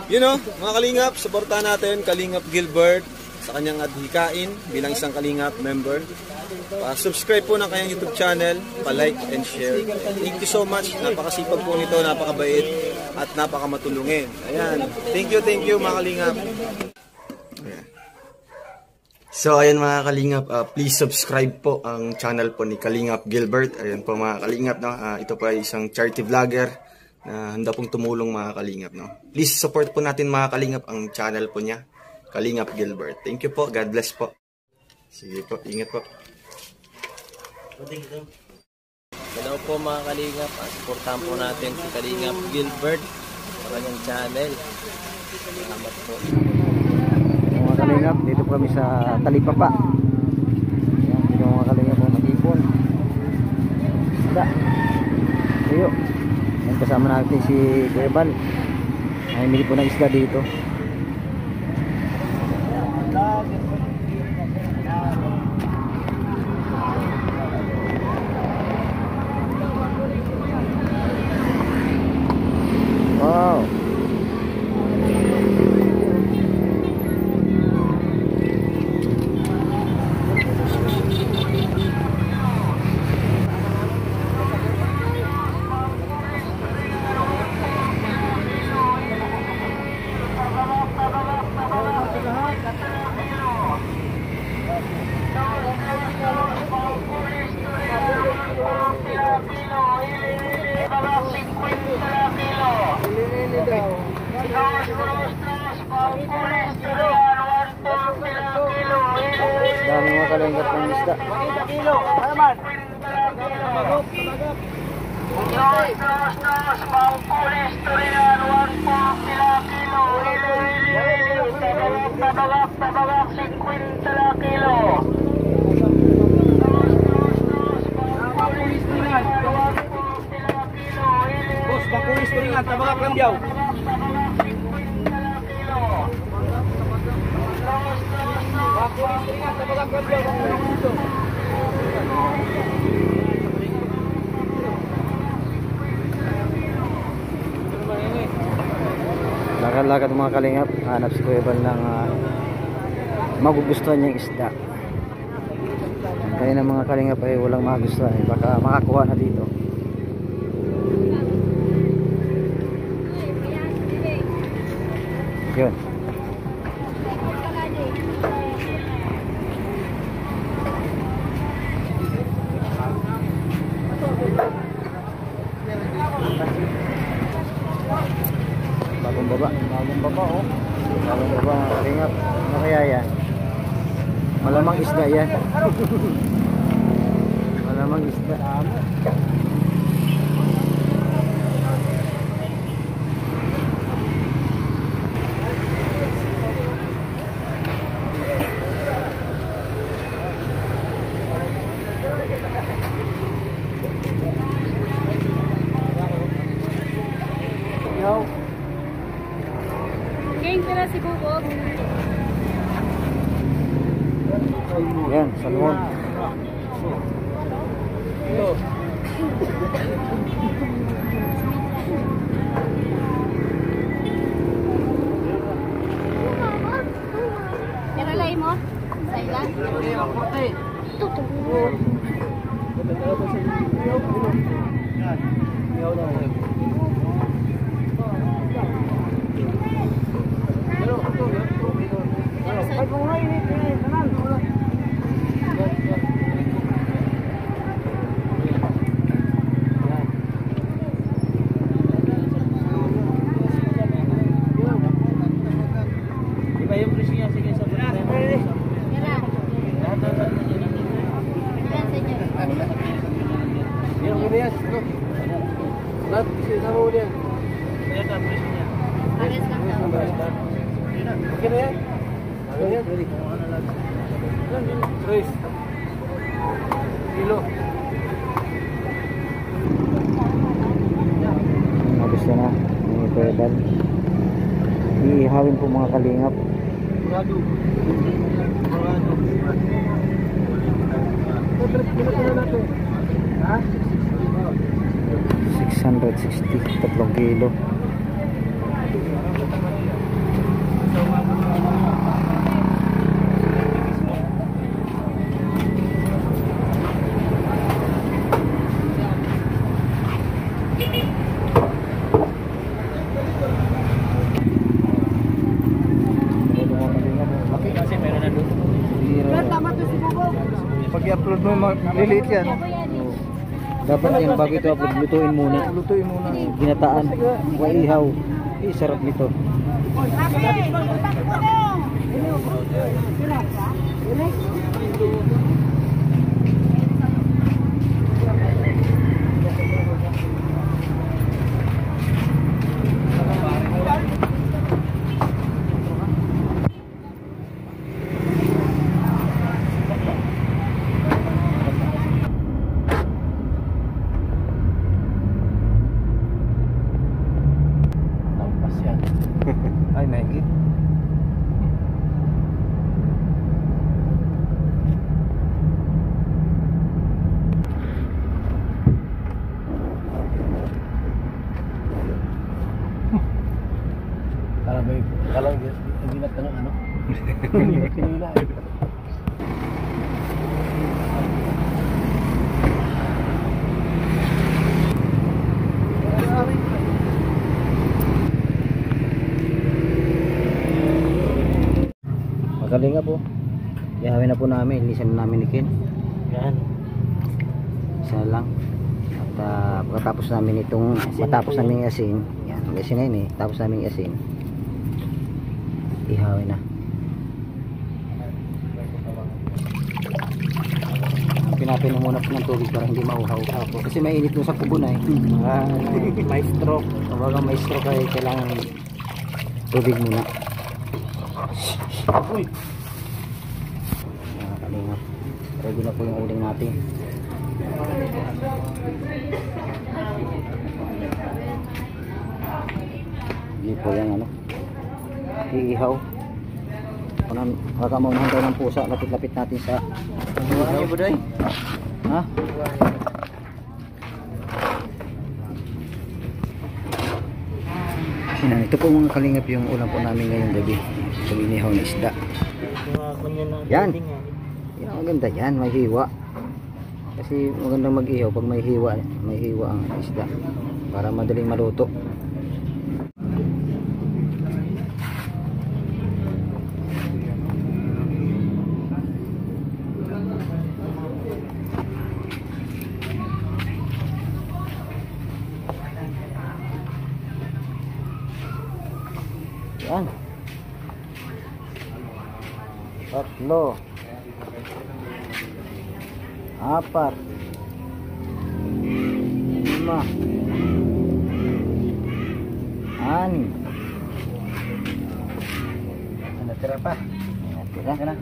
You know, mga kalingap, suportahan natin Kalingap Gilbert sa kanyang adhikain bilang isang Kalingap member. Pa-subscribe po ng kanyang YouTube channel, pa-like and share. Thank you so much. Napakasipag po nito, napakabait at napakamatulungin. Ayan. Thank you mga Kalingap. So ayan mga Kalingap, please subscribe po ang channel po ni Kalingap Gilbert. Ayan po mga Kalingap, no? Ito po ay isang charity vlogger na handa pong tumulong mga Kalingap, no? Please support po natin mga Kalingap ang channel po niya, Kalingap Gilbert. Thank you po, God bless po. Sige po, ingat po. Hello po mga Kalingap, supportahan po natin si Kalingap Gilbert sa kanyang channel. Salamat po. Mga Kalingap, dito po kami sa Talipapa. Ayan, dito mga Kalingap po mag-ipon. Isda. Tuyo. Ayan, kasama natin si Kuya Bal. Ay, mili po ng isda dito. Wow. Dami mga Kalingap ng isda. Kilo, naman. Bos, pangkulis ko rin at tabagak lang diyaw. Lakad-lakad mga Kalingap, hanap si Kuya Bal ng magugustuhan niyang isda. Kaya ng mga Kalingap ay walang magustuhan, baka makakuha na dito. Yun. Bagong baba oh. Bagong baba mga Kalingap. Ano kaya yan? Malamang isda yan. Malamang isda. Pera si Bubog. Yan, salmon. Yaralay mo? Sa ilan? Tutubo. Gusto na ni Kuya Bal. Ihawin po mga Kalingap. 660, 3 kilo. Liliit yan. Dapat yan, bago ito upload, lutuin muna. Lutuin muna. Ginataan, ihaw. Sarap nito. Ay, mahigit. Kalang hindi na tanong ano? Kinila eh. Magaling nga po. Ihawin na po namin, ilisan na namin ni Ken. Yan. Isa na lang. At pagkatapos namin itong matapos namin asin, yan, asin na yun eh, tapos namin asin, ihawin na. Pinapin muna po ng tubig para hindi mauhaw. Kasi mainit mo sa kubo na eh. Maestro. Kumbaga maestro kaya kailangan tubig muna. Uy. Kalingap. Ready na po yung uling natin. Hindi po yung ano, iihaw. Baka maunahan tayo ng pusa, lapit-lapit natin sa ihaw. Ha? Ito po mga kalingap yung ulam po namin ngayong gabi. Inihaw na isda. Yan. Yan, maganda yan, may hiwa. Kasi magandang mag-ihaw pag may hiwa ang isda para madaling maluto. Yan. Tatlo. Apat. 5. 6. Natira pa. Natira ka na.